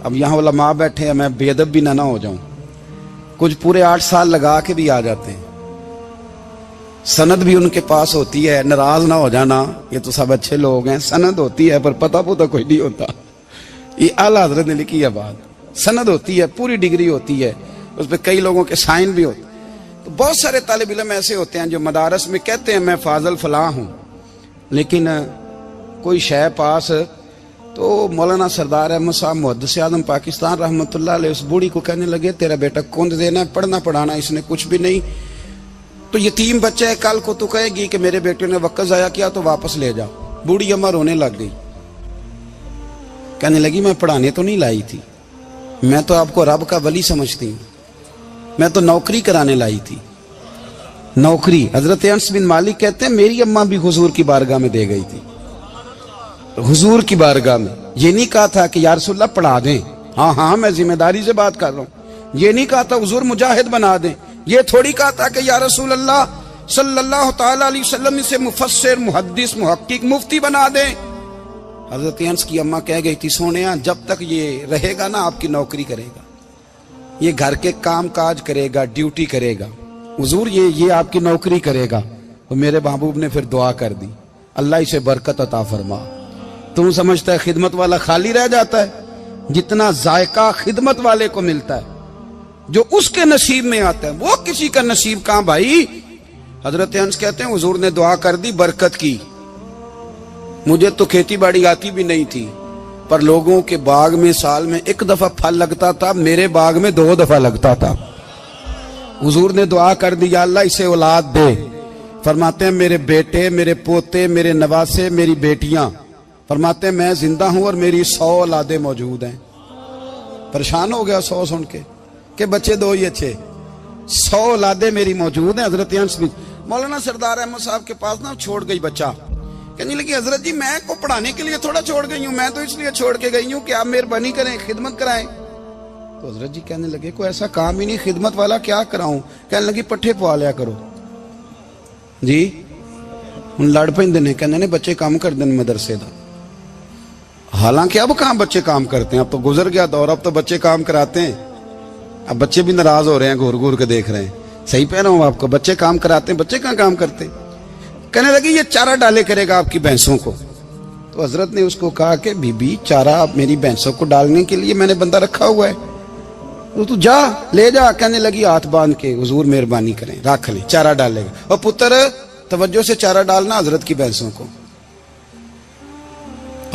اب یہاں علماء بیٹھے ہیں, میں بے ادب بھی نہ ہو جاؤں. کچھ پورے 8 سال لگا کے بھی آ جاتے ہیں, سند بھی ان کے پاس ہوتی ہے. ناراض نہ ہو جانا, یہ تو سب اچھے لوگ ہیں. سند ہوتی ہے پر پتہ پتہ کوئی نہیں ہوتا. یہ اعلیٰ حضرت نے لکھی ہے بات. سند ہوتی ہے, پوری ڈگری ہوتی ہے, اس پہ کئی لوگوں کے سائن بھی ہوتے ہیں. تو بہت سارے طالب علم ایسے ہوتے ہیں جو مدارس میں کہتے ہیں میں فاضل فلاں ہوں, لیکن کوئی شے پاس. تو مولانا سردار احمد صاحب محدث اعظم پاکستان رحمۃ اللہ علیہ اس بوڑھی کو کہنے لگے تیرا بیٹا کند دینا ہے, پڑھنا پڑھانا اس نے کچھ بھی نہیں, تو یتیم بچہ ہے, کل کو تو کہے گی کہ میرے بیٹے نے وقت ضائع کیا تو واپس لے جاؤ. بوڑھی اماں رونے لگ گئی, کہنے لگی میں پڑھانے تو نہیں لائی تھی, میں تو آپ کو رب کا ولی سمجھتی ہوں, میں تو نوکری کرانے لائی تھی. نوکری. حضرت انس بن مالک کہتے ہیں میری اماں بھی حضور کی بارگاہ میں دے گئی تھی. حضور کی بارگاہ میں یہ نہیں کہا تھا کہ یا رسول اللہ پڑھا دیں, ہاں میں ذمہ داری سے بات کر رہا ہوں. یہ نہیں کہا تھا حضور مجاہد بنا دیں. یہ تھوڑی کہا تھا کہ یا رسول اللہ صلی اللہ تعالی علیہ وسلم سے مفسر, محدث, محقق, مفتی بنا دیں. حضرت انس کی اماں کہہ گئی تھی سونیا جب تک یہ رہے گا نا آپ کی نوکری کرے گا, یہ گھر کے کام کاج کرے گا, ڈیوٹی کرے گا. حضور یہ آپ کی نوکری کرے گا. تو میرے محبوب نے پھر دعا کر دی, اللہ اسے برکت عطا فرما. تم سمجھتا ہے خدمت والا خالی رہ جاتا ہے؟ جتنا ذائقہ خدمت والے کو ملتا ہے, جو اس کے نصیب میں آتا ہے, وہ کسی کا نصیب کہاں بھائی. حضرت انس کہتے ہیں حضور نے دعا کر دی برکت کی. مجھے تو کھیتی باڑی آتی بھی نہیں تھی, پر لوگوں کے باغ میں سال میں 1 دفعہ پھل لگتا تھا, میرے باغ میں 2 دفعہ لگتا تھا. حضور نے دعا کر دی یا اللہ اسے اولاد دے. فرماتے ہیں میرے بیٹے, میرے پوتے, میرے نواسے, میری بیٹیاں. فرماتے ہیں میں زندہ ہوں اور میری 100 اولادیں موجود ہیں. پریشان ہو گیا 100 سن کے کہ بچے 2 ہی اچھے, 100 اولادیں میری موجود ہیں. حضرت انس بھی مولانا سردار احمد صاحب کے پاس نا چھوڑ گئی بچہ, کہنے لگی حضرت جی میں کو پڑھانے کے لیے تھوڑا چھوڑ گئی ہوں, میں تو اس لیے چھوڑ کے گئی ہوں کہ آپ مہربانی کریں خدمت کرائیں. تو حضرت جی کہنے لگے کوئی ایسا کام ہی نہیں, خدمت والا کیا کراؤں. کہنے لگی پٹھے پوا لیا کرو. جی ہن لڑ پہ نے کہنے نے بچے کام کر دیں مدرسے دا. حالانکہ اب کہاں بچے کام کرتے ہیں, اب تو گزر گیا دور, اب تو بچے کام کراتے ہیں. اب بچے بھی ناراض ہو رہے ہیں, گور گور کے دیکھ رہے ہیں. صحیح پہ رہا ہوں آپ کو, بچے کام کراتے ہیں, بچے کہاں کام کرتے. کہنے لگی یہ چارہ ڈالے کرے گا آپ کی بھینسوں کو. تو حضرت نے اس کو کہا کہ بی بی چارہ میری بھینسوں کو ڈالنے کے لیے میں نے بندہ رکھا ہوا ہے, تو جا لے جا. کہنے لگی ہاتھ باندھ کے حضور مہربانی کریں رکھ لیں, چارہ ڈالے گا. اور پتر توجہ سے چارہ ڈالنا حضرت کی بھینسوں کو.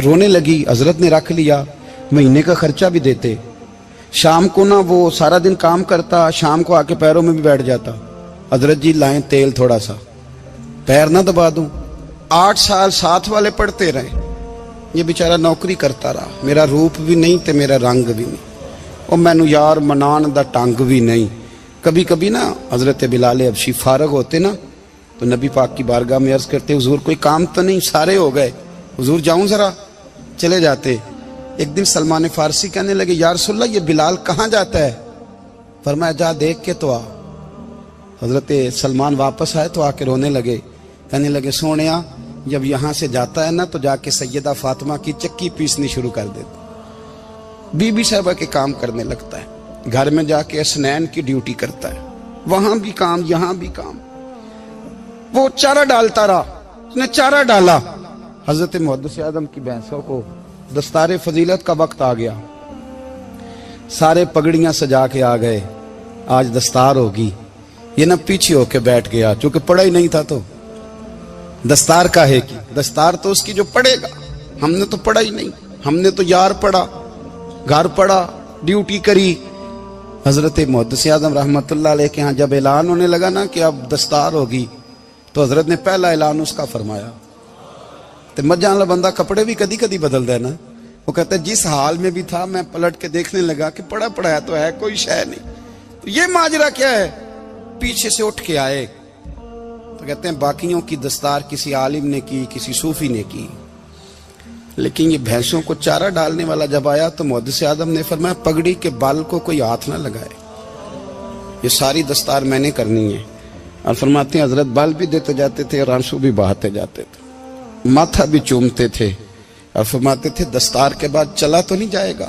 رونے لگی. حضرت نے رکھ لیا, مہینے کا خرچہ بھی دیتے. شام کو نا وہ سارا دن کام کرتا, شام کو آ کے پیروں میں بھی بیٹھ جاتا. حضرت جی لائیں تیل تھوڑا سا, پیر نہ دبا دوں. 8 سال ساتھ والے پڑھتے رہے, یہ بیچارہ نوکری کرتا رہا. میرا روپ بھی نہیں تے میرا رنگ بھی نہیں, اور مینو یار منان دا ٹنگ بھی نہیں. کبھی کبھی نا حضرت بلال حبشی فارغ ہوتے نا تو نبی پاک کی بارگاہ میں عرض کرتے حضور کوئی کام تو نہیں, سارے ہو گئے, حضور جاؤں ذرا. چلے جاتے. ایک دن سلمان فارسی کہنے لگے یا رسول اللہ یہ بلال کہاں جاتا ہے. فرمایا جا دیکھ کے تو آ. حضرت سلمان واپس آئے تو آ کے رونے لگے. کہنے لگے سونیا جب یہاں سے جاتا ہے نا تو جا کے سیدہ فاطمہ کی چکی پیسنی شروع کر دیتا, بی بی صاحبہ کے کام کرنے لگتا ہے. گھر میں جا کے اسنین کی ڈیوٹی کرتا ہے, وہاں بھی کام یہاں بھی کام. وہ چارہ ڈالتا رہا, اس نے چارہ ڈالا. حضرت محدث اعظم کی بھینسوں کو دستار فضیلت کا وقت آ گیا, سارے پگڑیاں سجا کے آ گئے, آج دستار ہوگی. یہ نہ پیچھے ہو کے بیٹھ گیا, چونکہ پڑھا ہی نہیں تھا تو دستار کا ہے کی. دستار تو اس کی جو پڑھے گا, ہم نے تو پڑھا ہی نہیں, ہم نے تو یار پڑھا, گھر پڑھا, ڈیوٹی کری. حضرت محدث اعظم رحمۃ اللہ علیہ کے ہاں جب اعلان ہونے لگا نا کہ اب دستار ہوگی, تو حضرت نے پہلا اعلان اس کا فرمایا. تو مجھے والا بندہ کپڑے بھی کدی کدی بدل دے نا. وہ کہتا ہے جس حال میں بھی تھا میں پلٹ کے دیکھنے لگا کہ پڑھا پڑھایا تو ہے, کوئی شے نہیں. تو یہ ماجرا کیا ہے. پیچھے سے اٹھ کے آئے تو کہتے ہیں باقیوں کی دستار کسی عالم نے کی, کسی صوفی نے کی, لیکن یہ بھینسوں کو چارہ ڈالنے والا جب آیا تو محدث اعظم نے فرمایا پگڑی کے بال کو کوئی ہاتھ نہ لگائے, یہ ساری دستار میں نے کرنی ہے. اور فرماتے ہیں حضرت بال بھی دیتے جاتے تھے اور آنسو بھی بہاتے جاتے تھے, ماتھا بھی چومتے تھے, اور فرماتے تھے دستار کے بعد چلا تو نہیں جائے گا.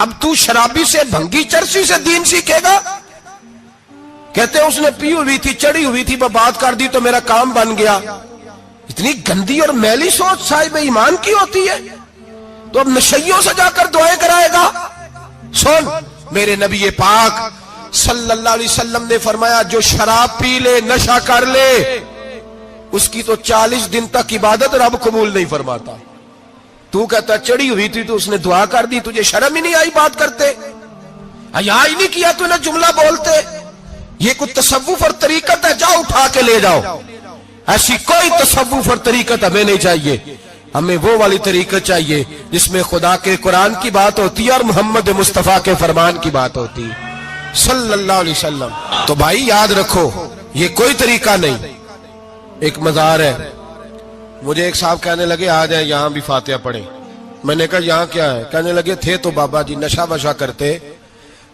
اب تو شرابی سے بھنگی چرسی سے دین سیکھے گا؟ کہتے ہیں اس نے پی ہوئی تھی, چڑی ہوئی تھی, میں بات کر دی تو میرا کام بن گیا. اتنی گندی اور میلی سوچ صاحب ایمان کی ہوتی ہے. تو اب نشیوں سے جا کر دعائیں کرائے گا؟ سن, میرے نبی پاک صلی اللہ علیہ وسلم نے فرمایا جو شراب پی لے, نشہ کر لے, اس کی تو 40 دن تک عبادت رب قبول نہیں فرماتا. تو کہتا چڑی ہوئی تھی تو اس نے دعا کر دی, تجھے شرم ہی نہیں آئی بات کرتے؟ حیا ہی نہیں کیا تو نہ جملہ بولتے؟ یہ کوئی تصوف اور طریقت ہے؟ جاؤ اٹھا کے لے جاؤ. ایسی کوئی تصوف اور طریقت ہمیں نہیں چاہیے. ہمیں وہ والی طریقت چاہیے جس میں خدا کے قرآن کی بات ہوتی ہے اور محمد مصطفیٰ کے فرمان کی بات ہوتی ہے صلی اللہ علیہ وسلم. تو بھائی یاد رکھو, یہ کوئی طریقہ نہیں. ایک مزار ہے, مجھے ایک صاحب کہنے لگے آ جائیں یہاں بھی فاتحہ پڑھیں. میں نے کہا یہاں کیا ہے؟ کہنے لگے تھے تو بابا جی نشہ وشا کرتے,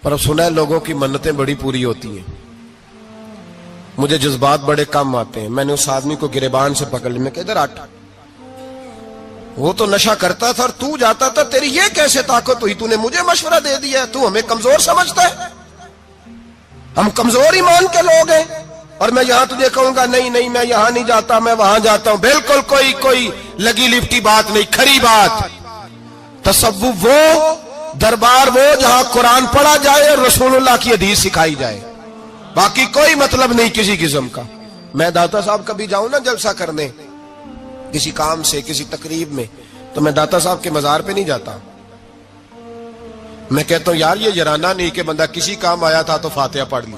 پر اب سنا ہے لوگوں کی منتیں بڑی پوری ہوتی ہیں. مجھے جذبات بڑے کم آتے ہیں. میں نے اس آدمی کو گریبان سے پکڑ لیا, میں کہ ادھر ہٹ, وہ تو نشہ کرتا تھا اور تو جاتا تھا, تیری یہ کیسے طاقت ہوئی؟ تو نے مجھے مشورہ دے دیا, تو ہمیں کمزور سمجھتا ہے؟ ہم کمزور ایمان کے لوگ ہیں. اور میں یہاں تجھے کہوں گا نہیں نہیں میں یہاں نہیں جاتا, میں وہاں جاتا ہوں. بالکل کوئی لگی لفٹی بات نہیں, کھری بات. تصوف وہ, دربار وہ جہاں قرآن پڑھا جائے اور رسول اللہ کی حدیث سکھائی جائے, باقی کوئی مطلب نہیں کسی قسم کا. میں داتا صاحب کبھی جاؤں نا جلسہ کرنے کسی کام سے, کسی تقریب میں, تو میں داتا صاحب کے مزار پہ نہیں جاتا. میں کہتا ہوں یار یہ جرانہ نہیں کہ بندہ کسی کام آیا تھا تو فاتحہ پڑھ لی,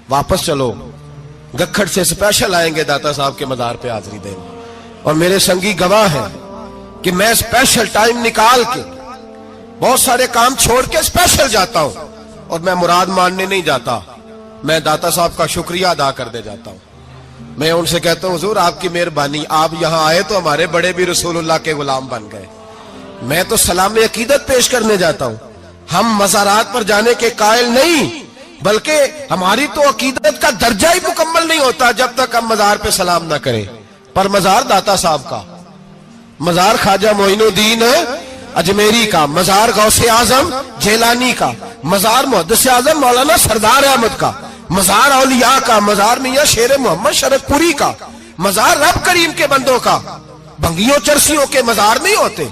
واپس چلو. گکھڑ سے اسپیشل آئیں گے داتا صاحب کے مزار پہ حاضری دیں, اور میرے سنگی گواہ ہیں کہ میں اسپیشل ٹائم نکال کے بہت سارے کام چھوڑ کے اسپیشل جاتا ہوں. اور میں مراد ماننے نہیں جاتا, میں داتا صاحب کا شکریہ ادا کر دے جاتا ہوں. میں ان سے کہتا ہوں حضور آپ کی مہربانی, آپ یہاں آئے تو ہمارے بڑے بھی رسول اللہ کے غلام بن گئے. میں تو سلام عقیدت پیش کرنے جاتا ہوں. ہم مزارات پر جانے کے قائل نہیں, بلکہ ہماری تو عقیدت کا درجہ ہی مکمل نہیں ہوتا جب تک ہم مزار پہ سلام نہ کریں. پر مزار داتا صاحب کا, مزار خواجہ معین الدین اجمیری کا, مزار غوث اعظم جیلانی کا, مزار محدث اعظم مولانا سردار احمد کا, مزار اولیاء کا, مزار میاں شیر محمد شرک پوری کا, مزار رب کریم کے بندوں کا. بھنگیوں چرسیوں کے مزار نہیں ہوتے.